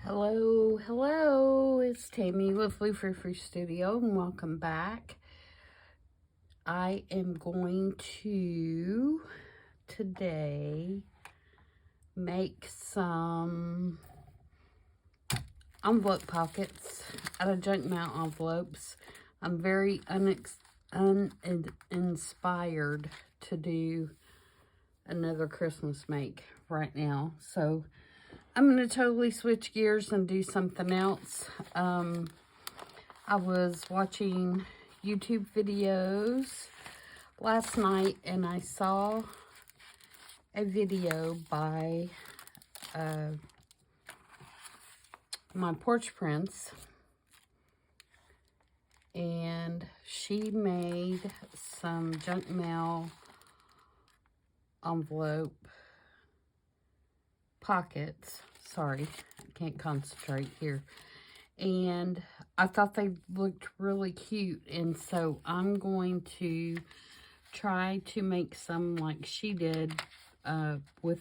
Hello, hello, it's Tammy with Frou-frou Studio and welcome back. I am going to today make some envelope pockets out of junk mail envelopes. I'm very uninspired to do another Christmas make right now, so I'm going to totally switch gears and do something else. I was watching YouTube videos last night and I saw a video by My Porch Prints, and she made some junk mail envelope pockets. Sorry, I can't concentrate here. And I thought they looked really cute, and so I'm going to try to make some like she did with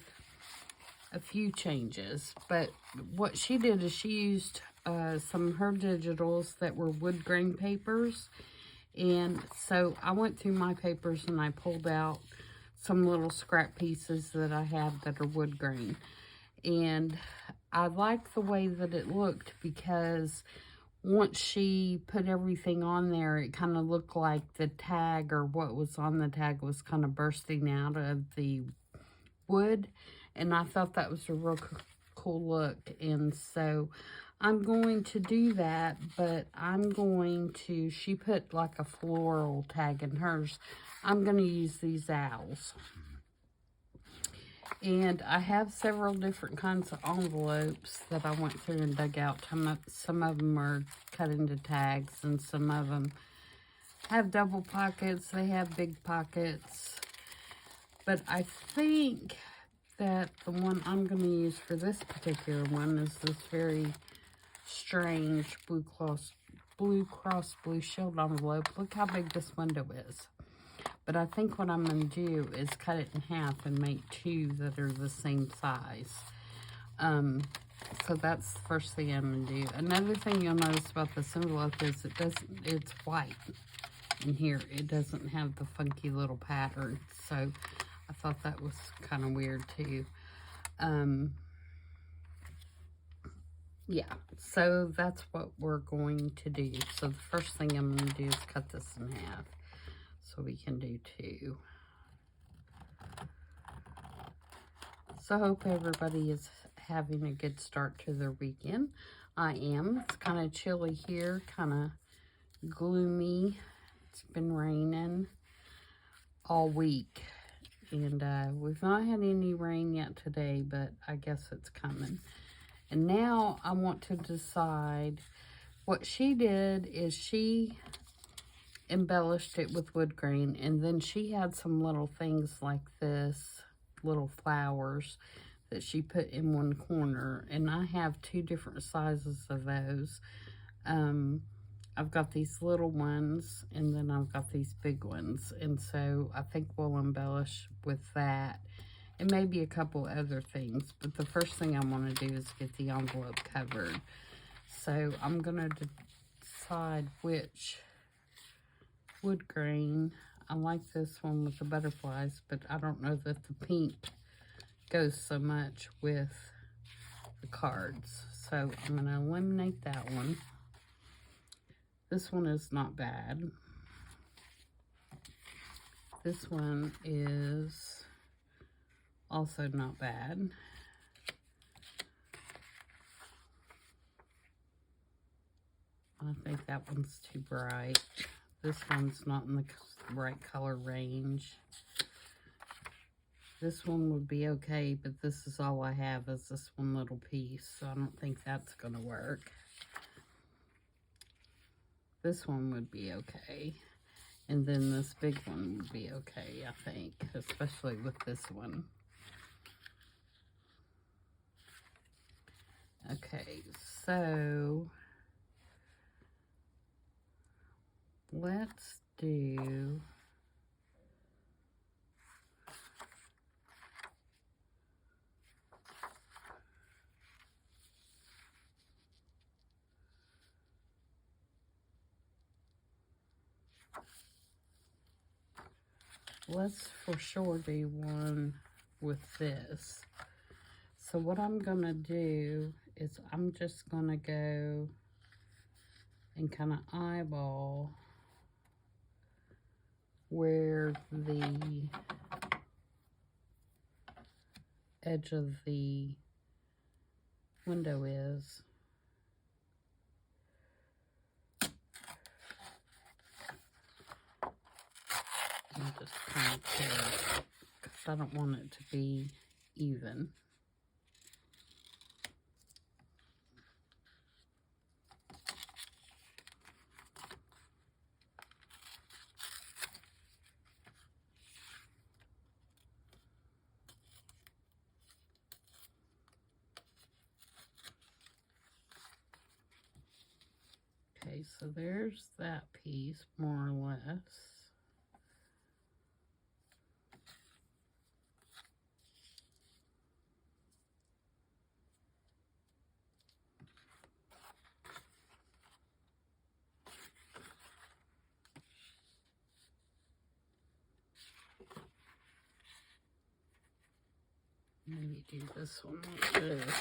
a few changes. But what she did is she used some of her digitals that were wood grain papers, and so I went through my papers and I pulled out some little scrap pieces that I have that are wood grain. And I liked the way that it looked because once she put everything on there, it kind of looked like the tag, or what was on the tag, was kind of bursting out of the wood. And I thought that was a real cool look. And so I'm going to do that, but I'm going to, she put like a floral tag in hers. I'm going to use these owls. And I have several different kinds of envelopes that I went through and dug out. Some of them are cut into tags, and some of them have double pockets. They have big pockets. But I think that the one I'm going to use for this particular one is this very strange Blue Cross Blue Shield envelope. Look how big this window is. But I think what I'm going to do is cut it in half and make two that are the same size. So that's the first thing I'm going to do. Another thing you'll notice about this envelope is it's white in here. It doesn't have the funky little pattern. So I thought that was kind of weird too. Yeah, so that's what we're going to do. So the first thing I'm going to do is cut this in half, so we can do two. So I hope everybody is having a good start to their weekend. I am. It's kind of chilly here, kind of gloomy. It's been raining all week. And we've not had any rain yet today, but I guess it's coming. And now I want to decide. What she did is she embellished it with wood grain, and then she had some little things like this, little flowers that she put in one corner, and I have two different sizes of those. I've got these little ones, and then I've got these big ones, and so I think we'll embellish with that, and maybe a couple other things. But the first thing I want to do is get the envelope covered. So I'm going to decide which wood grain. I like this one with the butterflies, but I don't know that the pink goes so much with the cards. So I'm going to eliminate that one. This one is not bad. This one is also not bad. I think that one's too bright. This one's not in the right color range. This one would be okay, but this is all I have is this one little piece, so I don't think that's going to work. This one would be okay. And then this big one would be okay, I think, especially with this one. Okay, so let's do let's for sure do one with this. So what I'm gonna do is I'm just gonna go and kind of eyeball where the edge of the window is. And just kind of tear it, because I don't want it to be even. Okay, so there's that piece, more or less. Maybe do this one like this.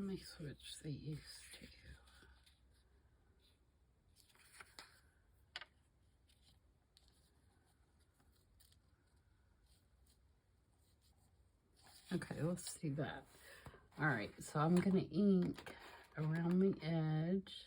Let me switch these two. Okay, let's do that. All right, so I'm gonna ink around the edge.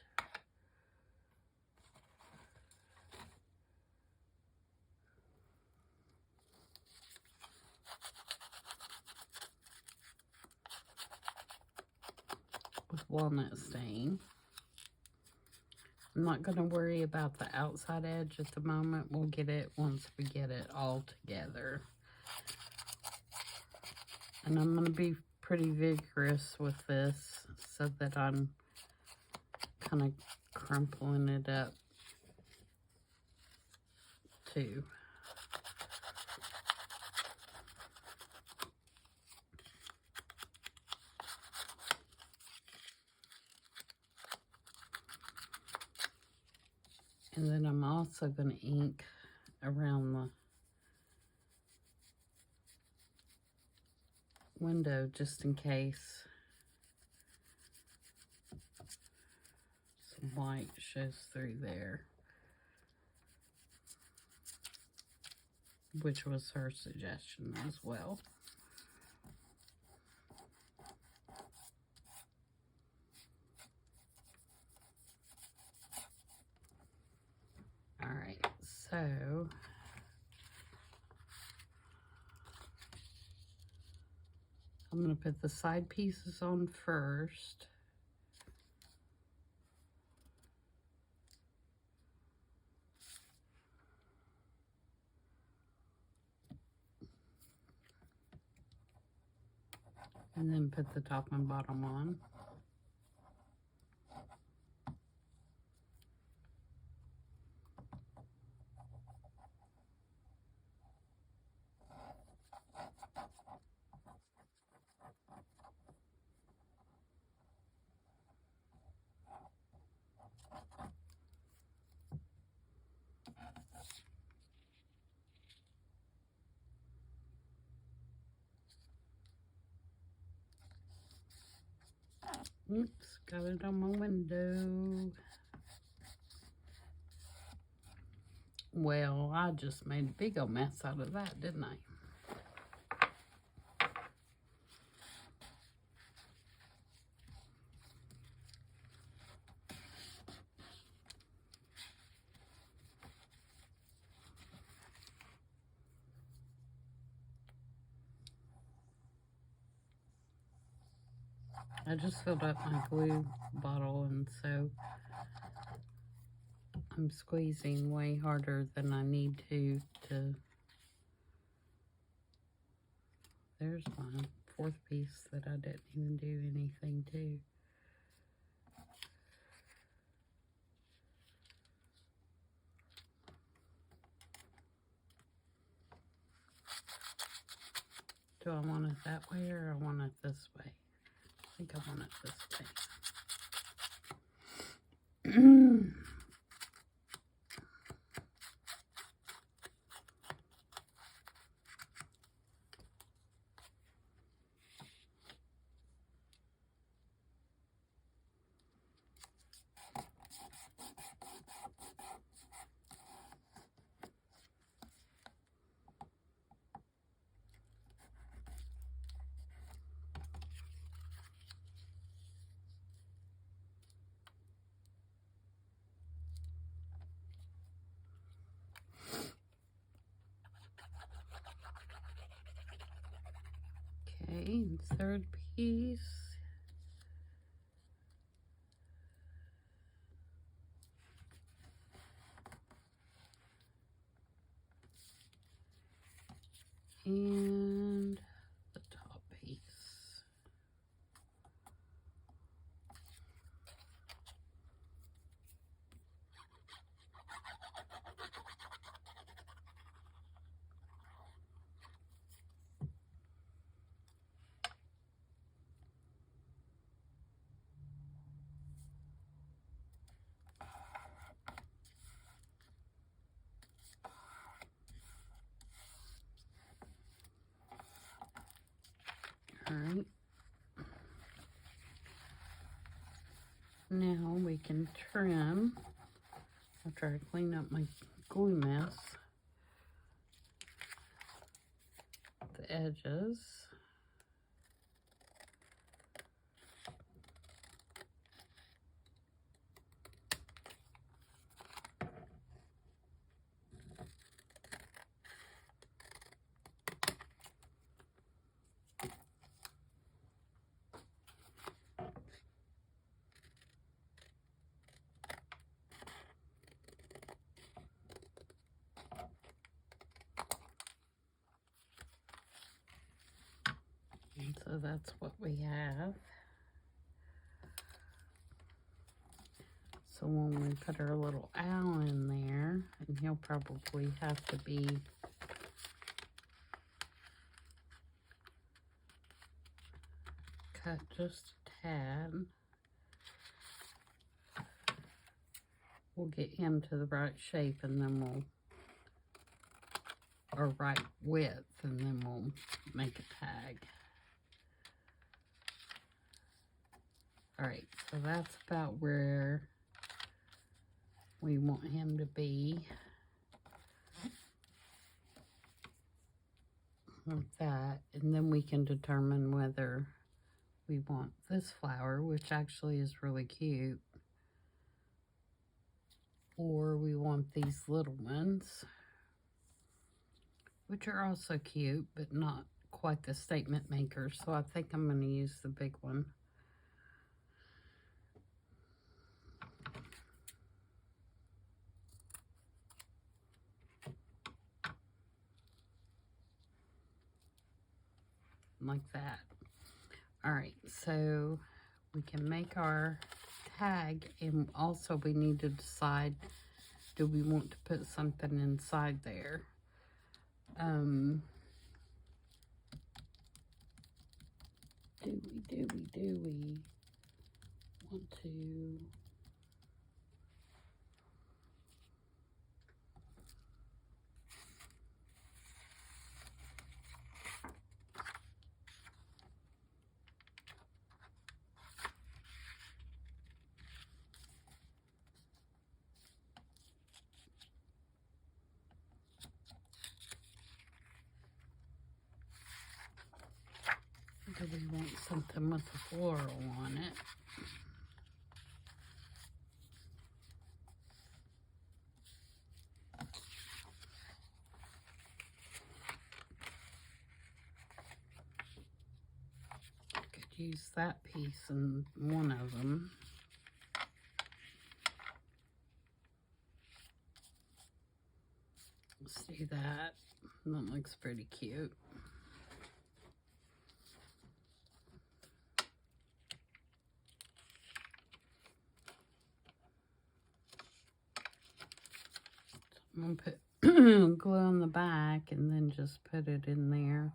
With walnut stain. I'm not going to worry about the outside edge at the moment. We'll get it once we get it all together. And I'm going to be pretty vigorous with this so that I'm kind of crumpling it up too. And then I'm also going to ink around the window just in case some light shows through there, which was her suggestion as well. All right, so I'm going to put the side pieces on first. And then put the top and bottom on. Oops, got it on my window. Well, I just made a big old mess out of that, didn't I? I just filled up my glue bottle, and so I'm squeezing way harder than I need to there's my fourth piece that I didn't even do anything to. Do I want it that way or I want it this way? I think I want it this way. Okay, third piece. And the top piece. Alright. Now we can trim after I clean up my glue mess the edges. And so that's what we have. So when we put our little owl in there, and he'll probably have to be cut just a tad. We'll get him to the right shape and then we'll, or right width, and then we'll make a tag. Alright, so that's about where we want him to be. Like that, and then we can determine whether we want this flower, which actually is really cute, or we want these little ones, which are also cute, but not quite the statement makers. So I think I'm going to use the big one. Like that. Alright, so we can make our tag, and also we need to decide, do we want to put something inside there? Do we want to... Do we want something with a floral on it? Could use that piece in one of them. Let's do that. That looks pretty cute. I'm going to put glue on the back and then just put it in there.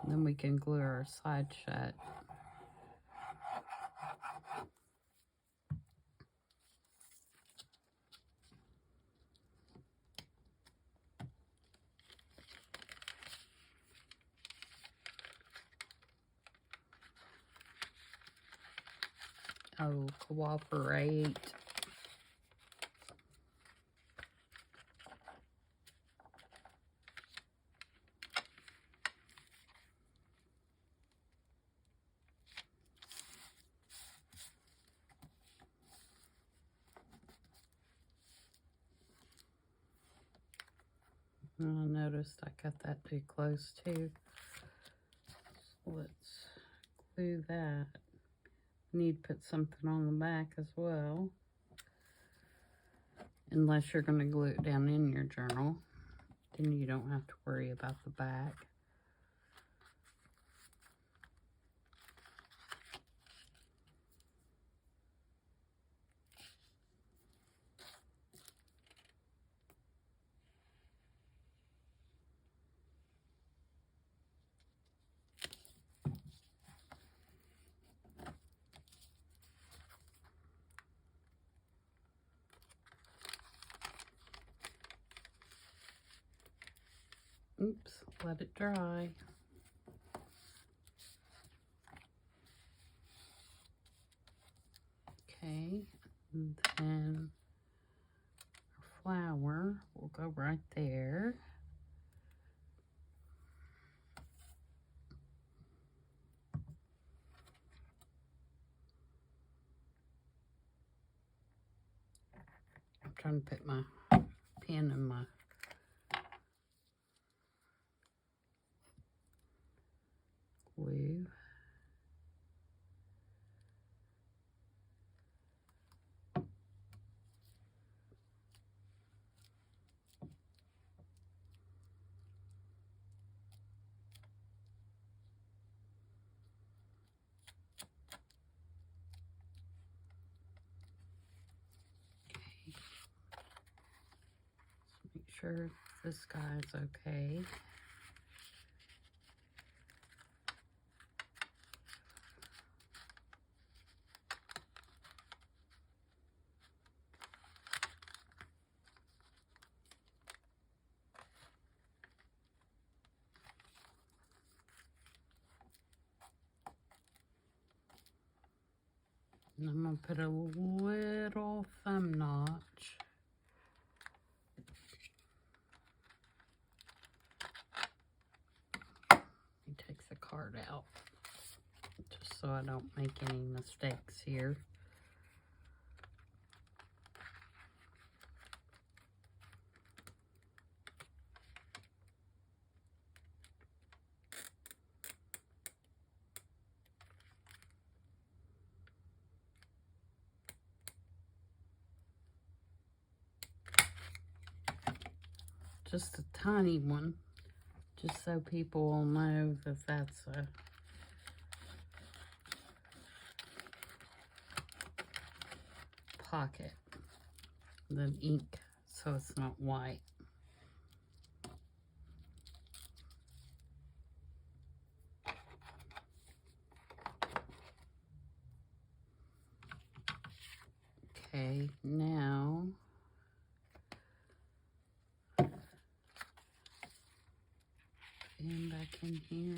And then we can glue our side shut. Oh, cooperate. I noticed I got that too close too. So let's glue that. Need to put something on the back as well. Unless you're going to glue it down in your journal, then you don't have to worry about the back. Oops, let it dry. Okay, and then our flower will go right there. I'm trying to put my pen in my glue. Make sure this guy's okay. And I'm going to put a little thumb notch. He takes the card out, just so I don't make any mistakes here. Just a tiny one, just so people will know that that's a pocket, then ink, so it's not white. Okay, now and back in here.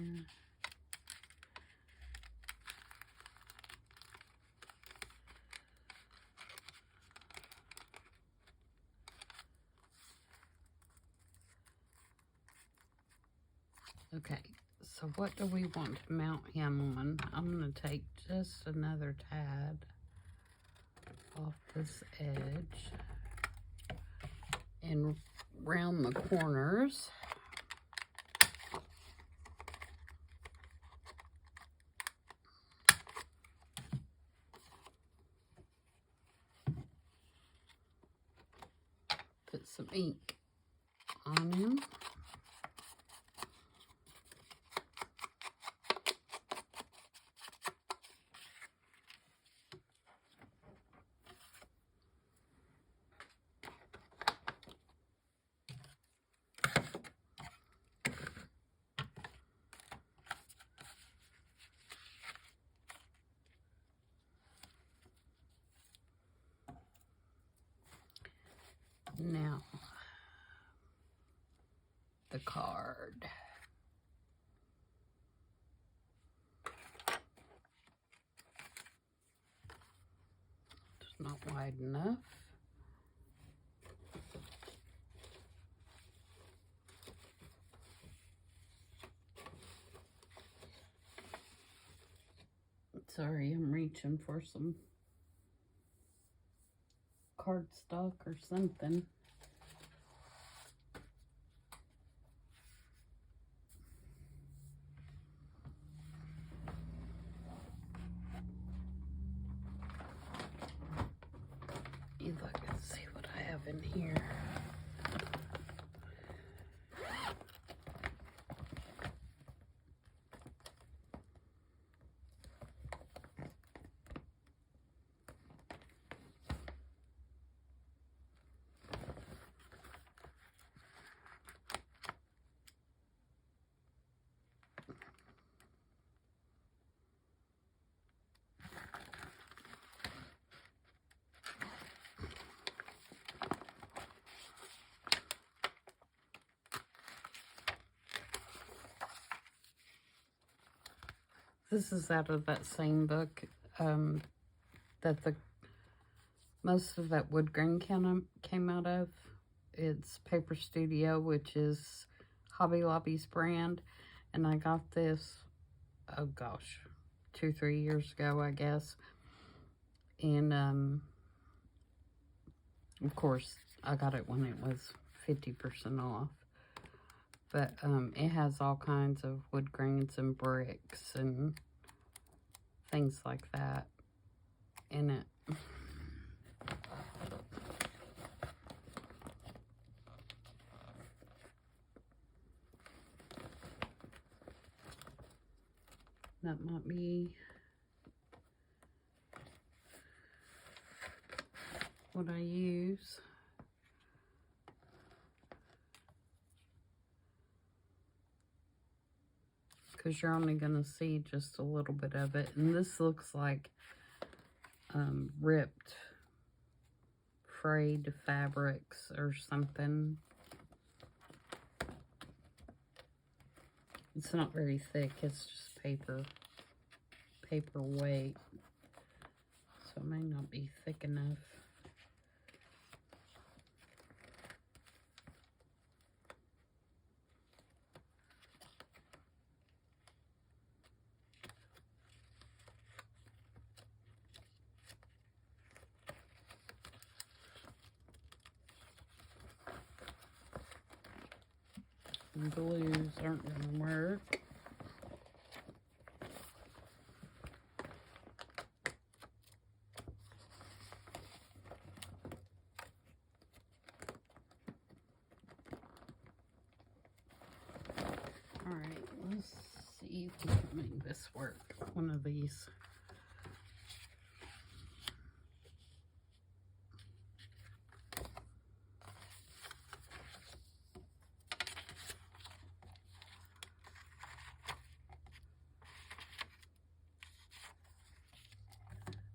Okay, so what do we want to mount him on? I'm going to take just another tad off this edge and round the corners. Put some ink on him. card. It's not wide enough. Sorry, I'm reaching for some cardstock or something. If I can see what I have in here. This is out of that same book that most of that wood grain came out of. It's Paper Studio, which is Hobby Lobby's brand. And I got this, oh gosh, 2-3 years ago, I guess. And of course, I got it when it was 50% off. But it has all kinds of wood grains and bricks and things like that in it. That might be what I use. Because you're only going to see just a little bit of it. And this looks like ripped, frayed fabrics or something. It's not very thick. It's just paper weight. So it may not be thick enough. And glues aren't going to work. Alright, let's see if we can make this work. One of these.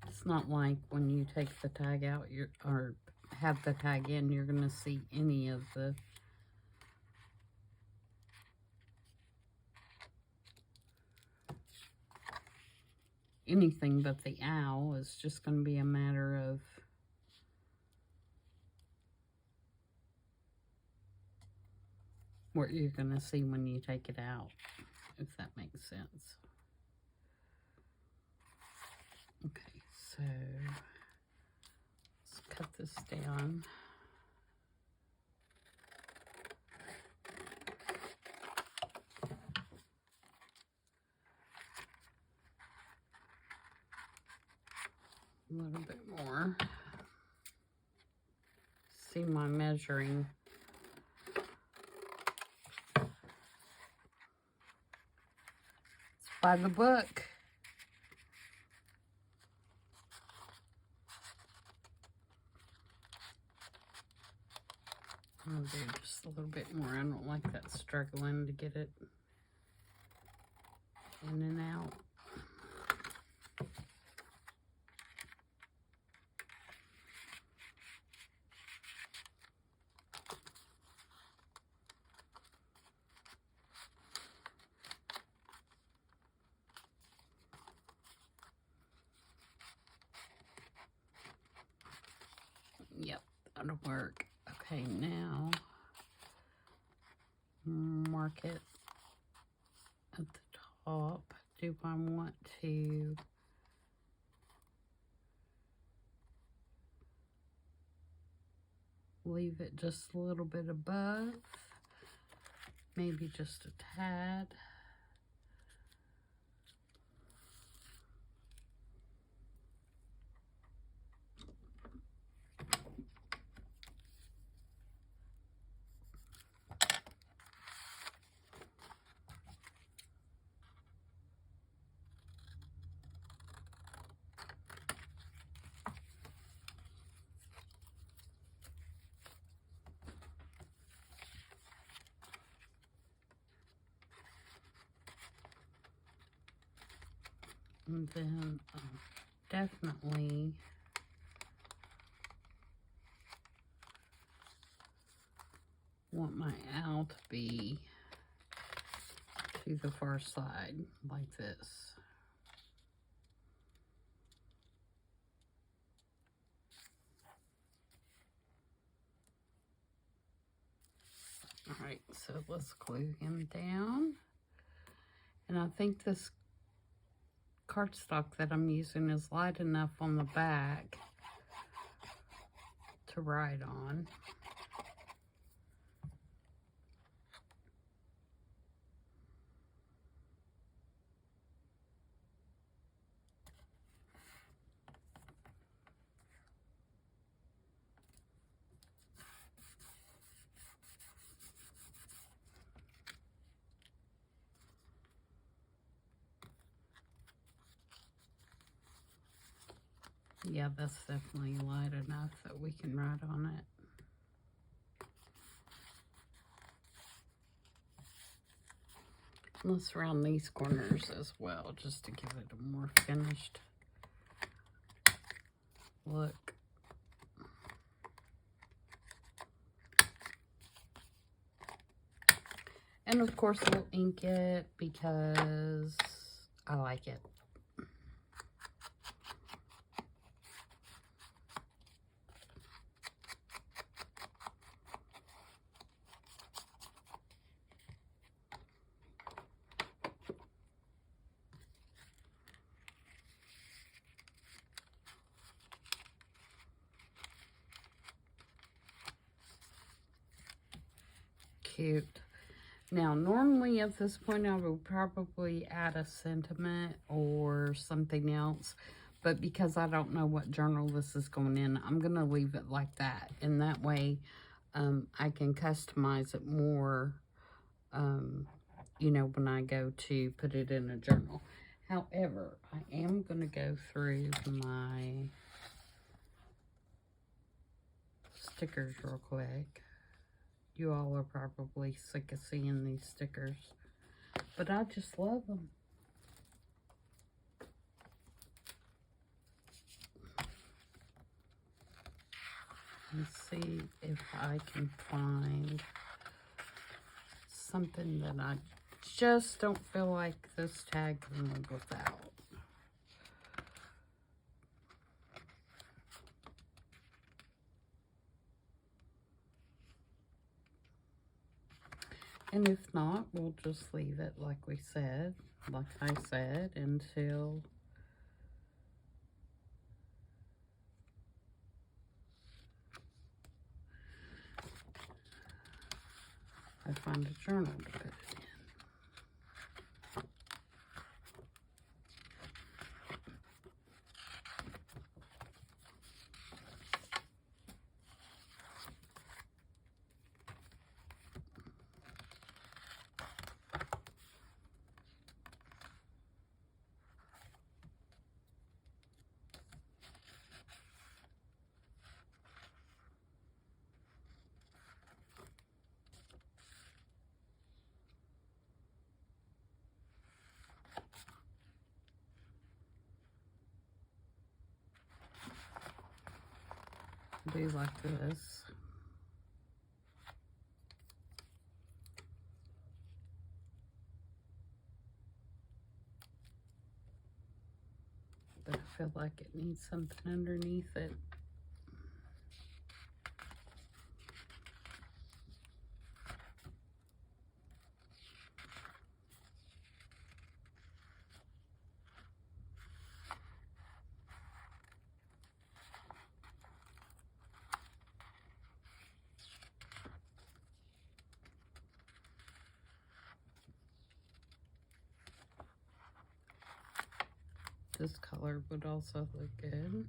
It's not like when you take the tag out, or have the tag in, you're going to see any of the anything but the owl. It's just going to be a matter of what you're going to see when you take it out, if that makes sense. Okay, so let's cut this down. A little bit more. See my measuring. It's by the book. I'll do just a little bit more. I don't like that struggling to get it in and out. That'll work. Okay, now mark it at the top. Do I want to leave it just a little bit above? Maybe just a tad. And then definitely want my owl to be to the far side like this. All right, so let's glue him down. And I think this cardstock that I'm using is light enough on the back to write on. Yeah, that's definitely light enough that we can write on it. Let's round these corners as well, just to give it a more finished look. And of course we'll ink it because I like it. Cute. Now, normally at this point, I would probably add a sentiment or something else. But because I don't know what journal this is going in, I'm going to leave it like that. And that way, I can customize it more, you know, when I go to put it in a journal. However, I am going to go through my stickers real quick. You all are probably sick of seeing these stickers, but I just love them. Let's see if I can find something that I just don't feel like this tag can live without. And if not, we'll just leave it like we said, like I said, until I find a journal to put it in. Do like this. But I feel like it needs something underneath it. This color would also look good.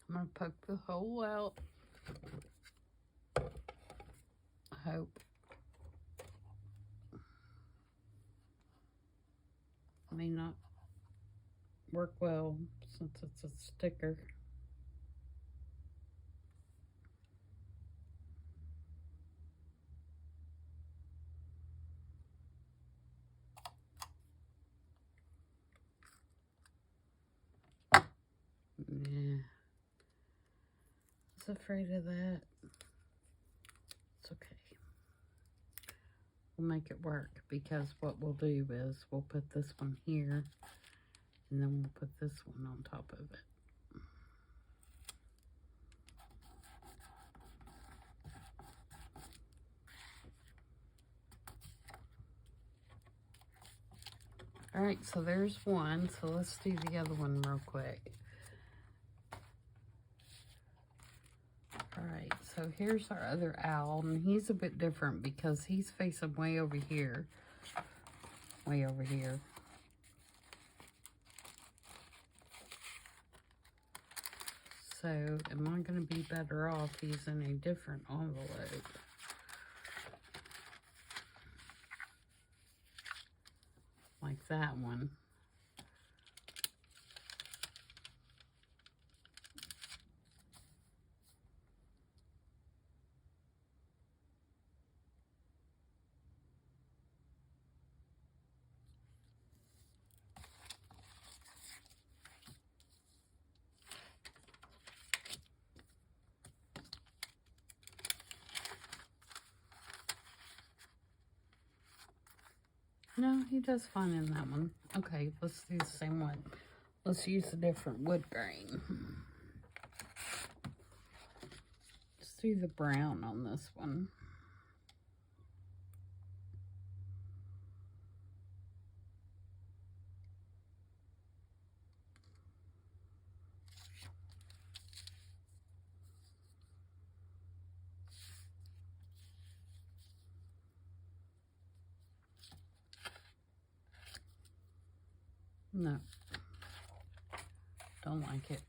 I'm going to poke the hole out. I hope. May not work well since it's a sticker. Yeah. I was afraid of that. It's okay. We'll make it work, because what we'll do is we'll put this one here and then we'll put this one on top of it. Alright, so there's one. So let's do the other one real quick. Alright, so here's our other owl, and he's a bit different because he's facing way over here. Way over here. So, am I going to be better off using a different envelope? Like that one. No, he does fine in that one. Okay, let's do the same one. Let's use a different wood grain. Let's do the brown on this one. No. Don't like it.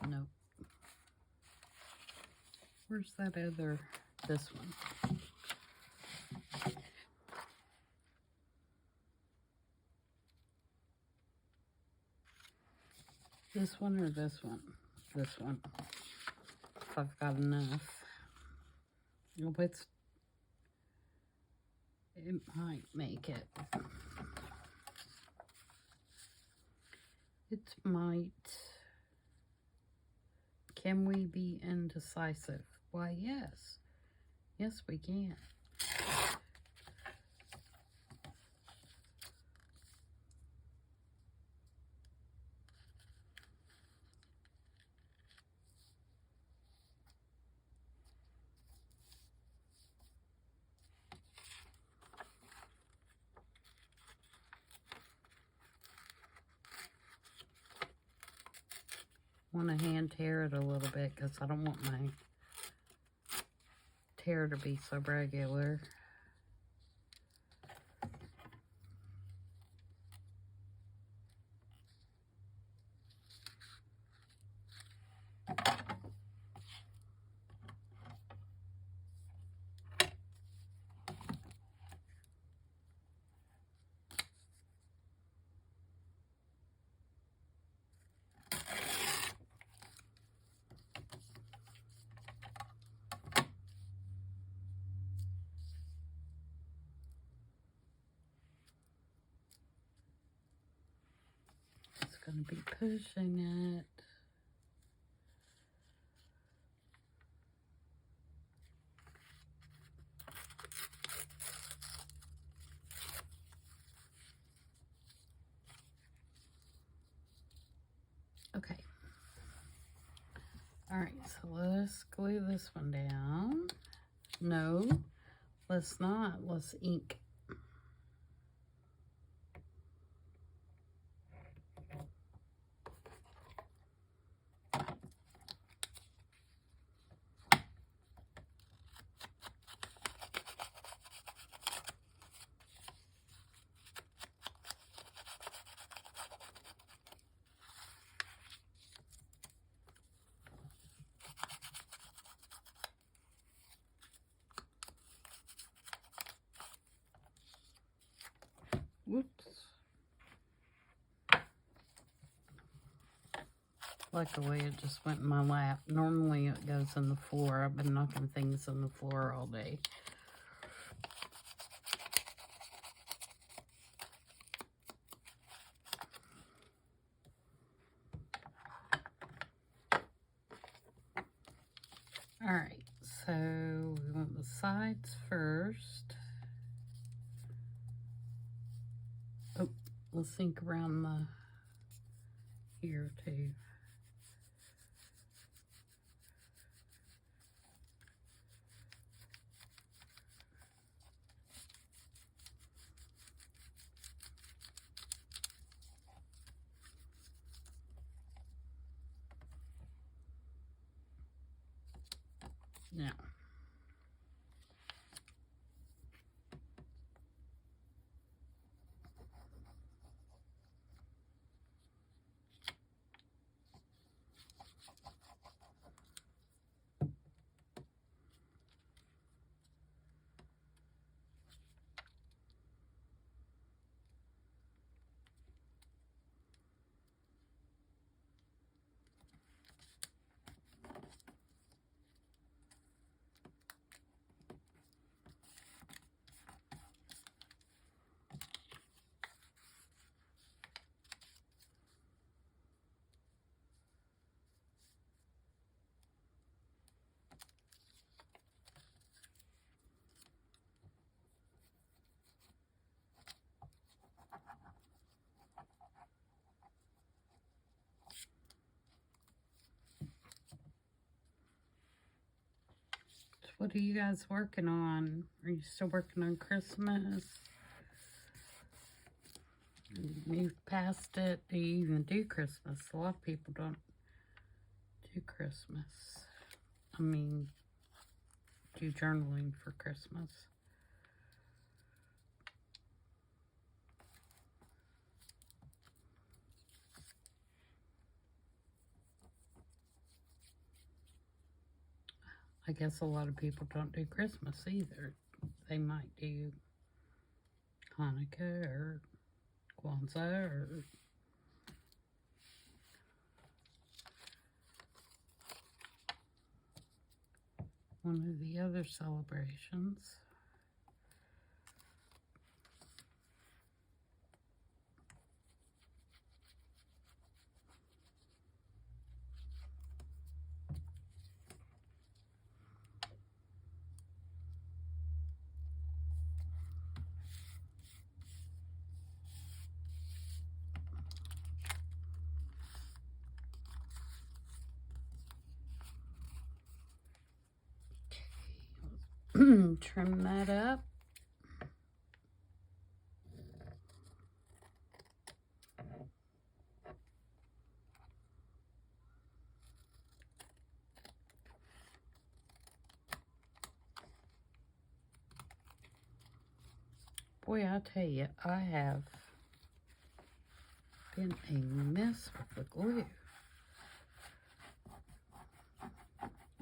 Nope. Where's that other, this one? This one or this one? This one. If I've got enough. Well, it might make it. It might. Can we be indecisive? Why, yes. Yes, we can. I want to hand tear it a little bit because I don't want my tear to be so regular. Going to be pushing it. Okay. Alright, so let's glue this one down. No, let's not. Let's ink. Whoops. Luckily, it just went in my lap. Normally, it goes on the floor. I've been knocking things on the floor all day. Alright, so we want the sides first. Oh, let's ink around the here too. Now, what are you guys working on? Are you still working on Christmas? Moved past it? Do you even do Christmas? A lot of people don't do Christmas. I mean, do journaling for Christmas. I guess a lot of people don't do Christmas either. They might do Hanukkah or Kwanzaa or one of the other celebrations. Trim that up. Boy, I tell you, I have been a mess with the glue.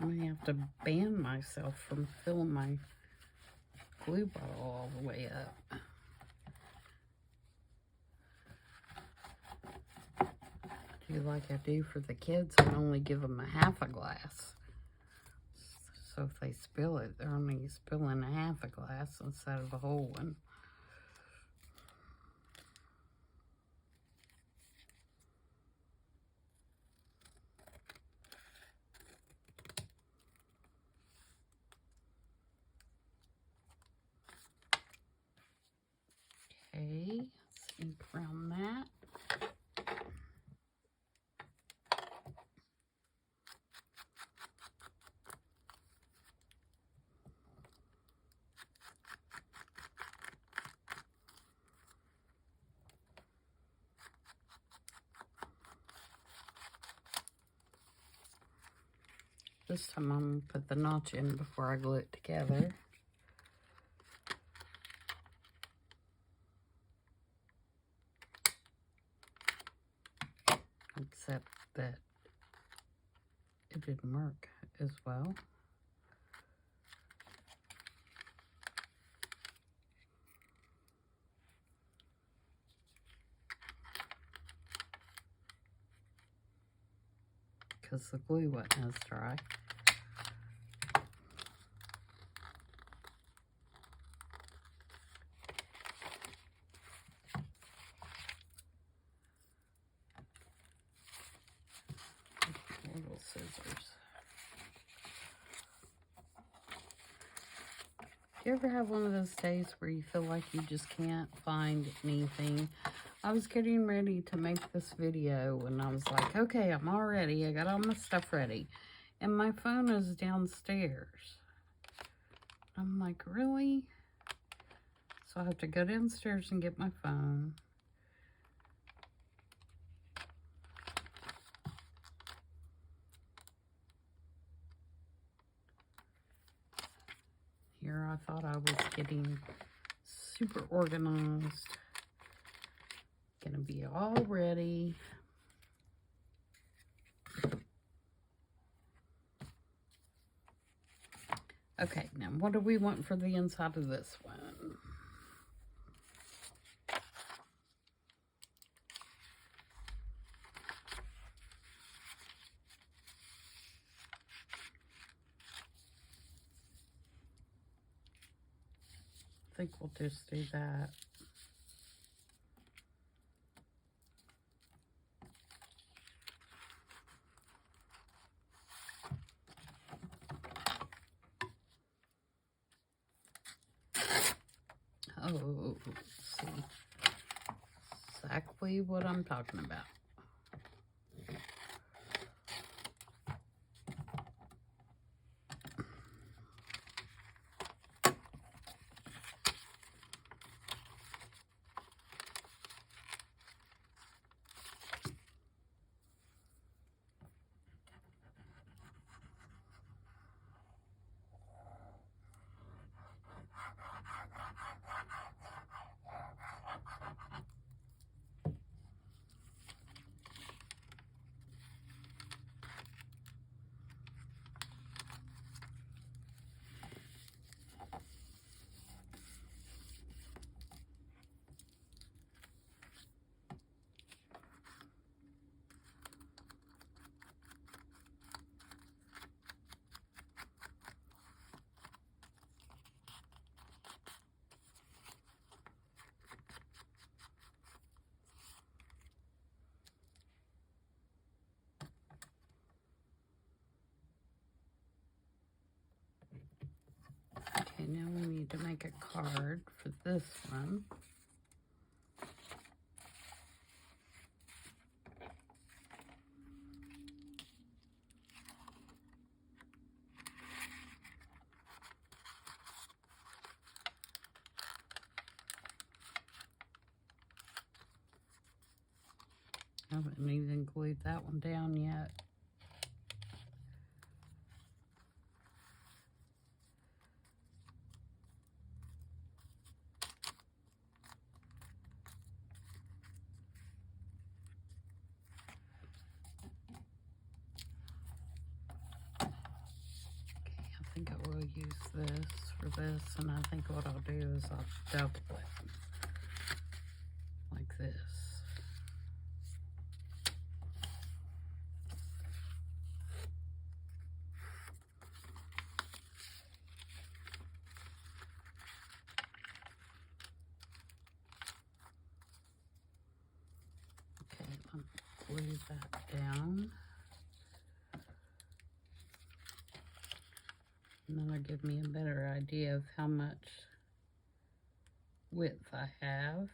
I may have to ban myself from filling my glue bottle all the way up. Do like I do for the kids and only give them a half a glass. So if they spill it, they're only spilling a half a glass instead of a whole one. Okay, let's ink around that. This time I'm going to put the notch in before I glue it together. Except that it didn't work as well. Because the glue wasn't as dry. Little scissors. Do you ever have one of those days where you feel like you just can't find anything? I was getting ready to make this video and I was like, okay, I'm all ready. I got all my stuff ready. And my phone is downstairs. I'm like, really? So I have to go downstairs and get my phone. Here I thought I was getting super organized. Gonna be all ready. Okay, now what do we want for the inside of this one? I think we'll just do that. Oh, see exactly what I'm talking about. Okay, now we need to make a card for this one. I haven't even glued that one down yet. I think I will use this for this, and I think what I'll do is I'll double it like this. Okay, I'll glue that down. And then it'll give me a better idea of how much width I have.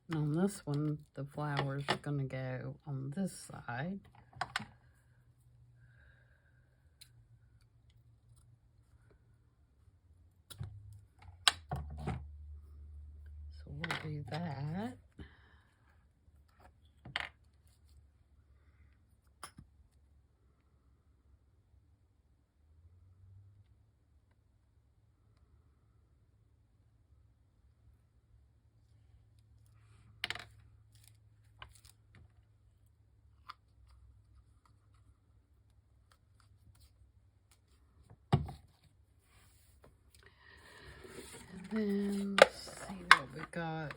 And on this one, the flowers are going to go on this side. we'll do that. And then let's see what we got.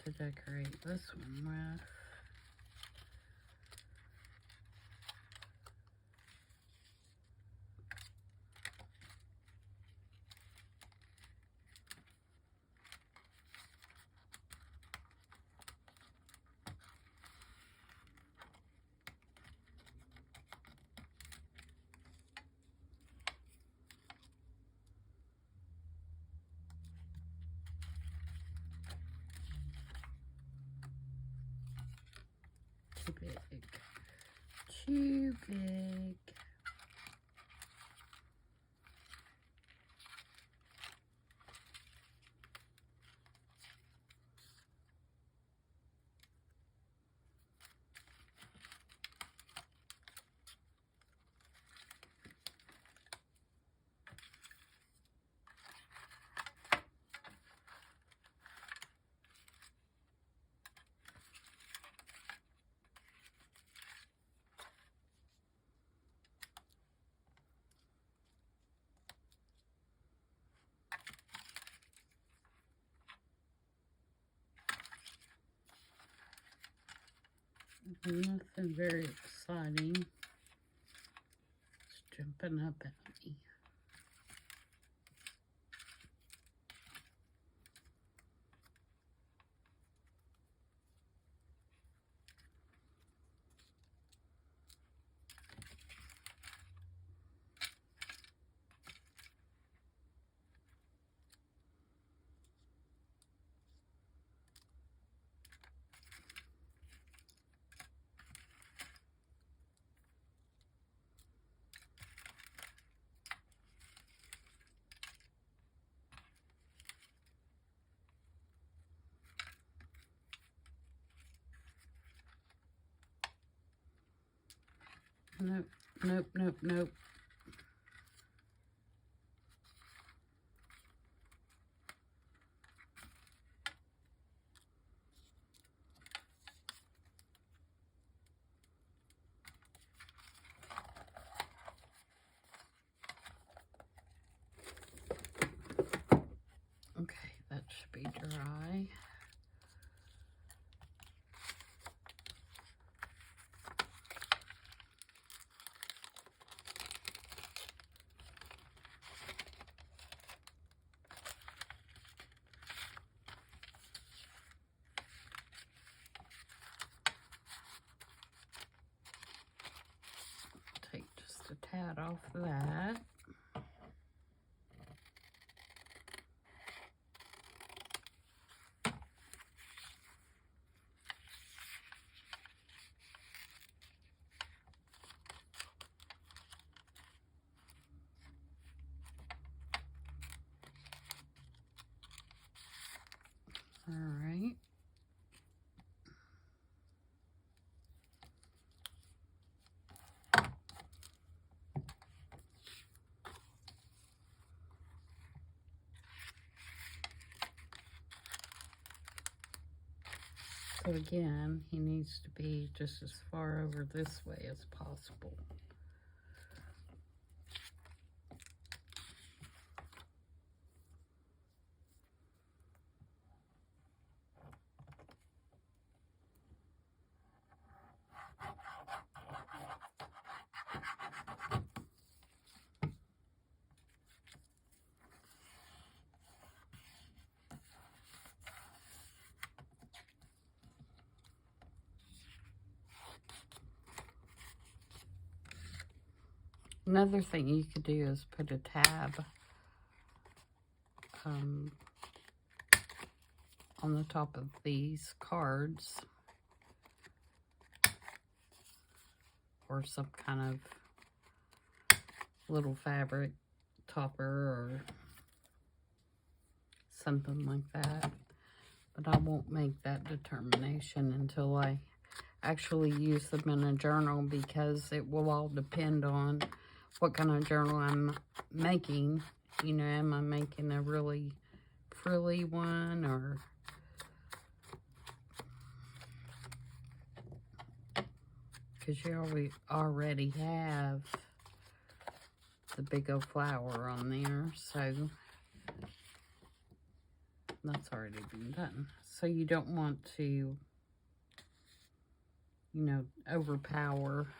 To decorate this one with. Too big. Too big. Nothing very exciting. It's jumping up at me. Nope, nope, nope, nope. Okay, that should be dry. Take just a tad off of that. All right. So again, he needs to be just as far over this way as possible. Another thing you could do is put a tab on the top of these cards for some kind of little fabric topper or something like that. But I won't make that determination until I actually use them in a journal, because it will all depend on what kind of journal I'm making. You know, am I making a really frilly one, or because you already have the big old flower on there, so that's already been done. So you don't want to, you know, overpower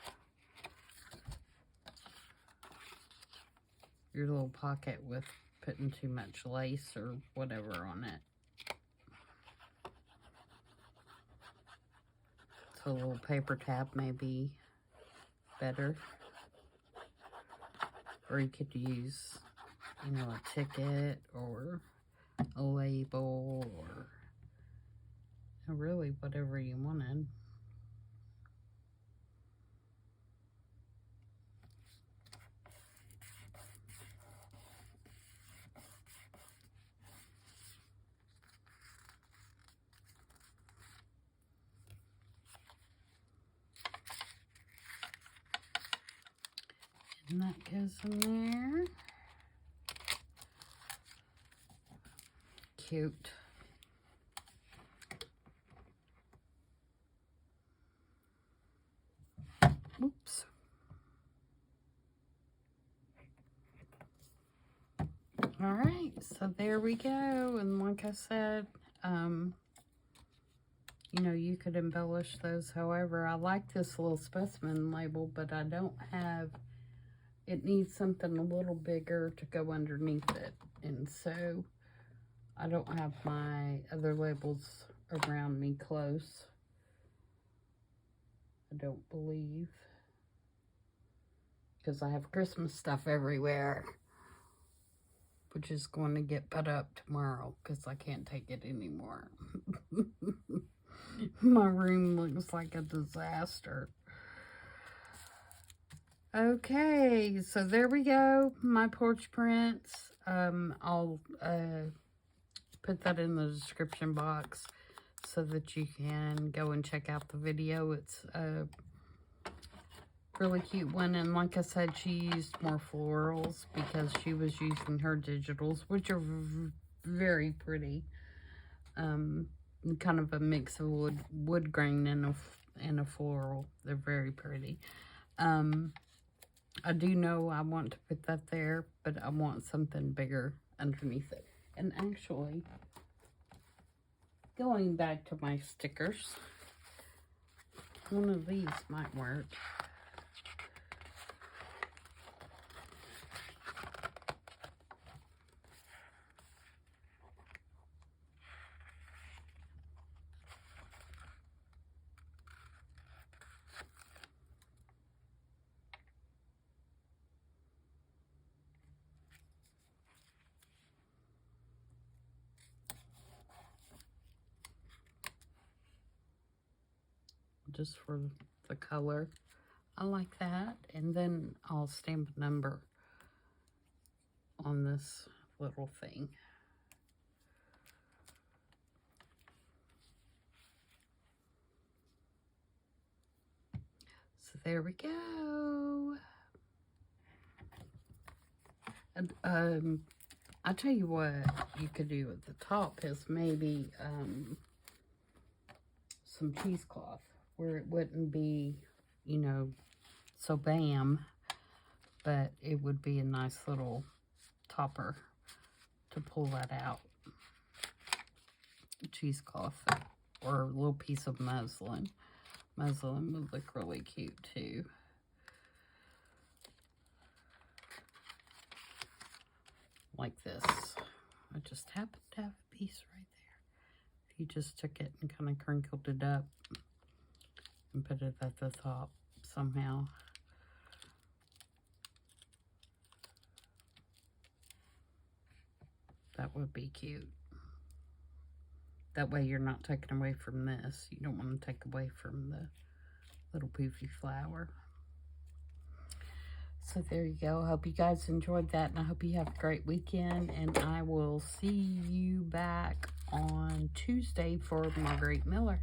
your little pocket with putting too much lace or whatever on it. So a little paper tap may be better. Or you could use, you know, a ticket or a label, or really whatever you wanted. And that goes in there. Cute. Oops. All right, so there we go. And like I said, you know, you could embellish those however. I like this little specimen label, but I don't have, it needs something a little bigger to go underneath it. And so I don't have my other labels around me close, I don't believe, because I have Christmas stuff everywhere, which is going to get put up tomorrow because I can't take it anymore. My room looks like a disaster. Okay, so there we go. My Porch Prints. I'll put that in the description box so that you can go and check out the video. It's a really cute one, and like I said, she used more florals because she was using her digitals, which are very pretty. Kind of a mix of wood grain and a floral. They're very pretty. I do know I want to put that there, but I want something bigger underneath it. And actually, going back to my stickers, one of these might work. Just for the color. I like that. And then I'll stamp a number on this little thing. So there we go. And I'll tell you what you could do at the top is maybe some cheesecloth, where it wouldn't be, you know, so bam, but it would be a nice little topper to pull that out. Cheesecloth or a little piece of muslin. Muslin would look really cute too. Like this. I just happened to have a piece right there. If you just took it and kind of crinkled it up and put it at the top somehow. That would be cute. That way you're not taking away from this. You don't want to take away from the little poofy flower. So there you go. I hope you guys enjoyed that, and I hope you have a great weekend, and I will see you back on Tuesday for Marguerite Miller.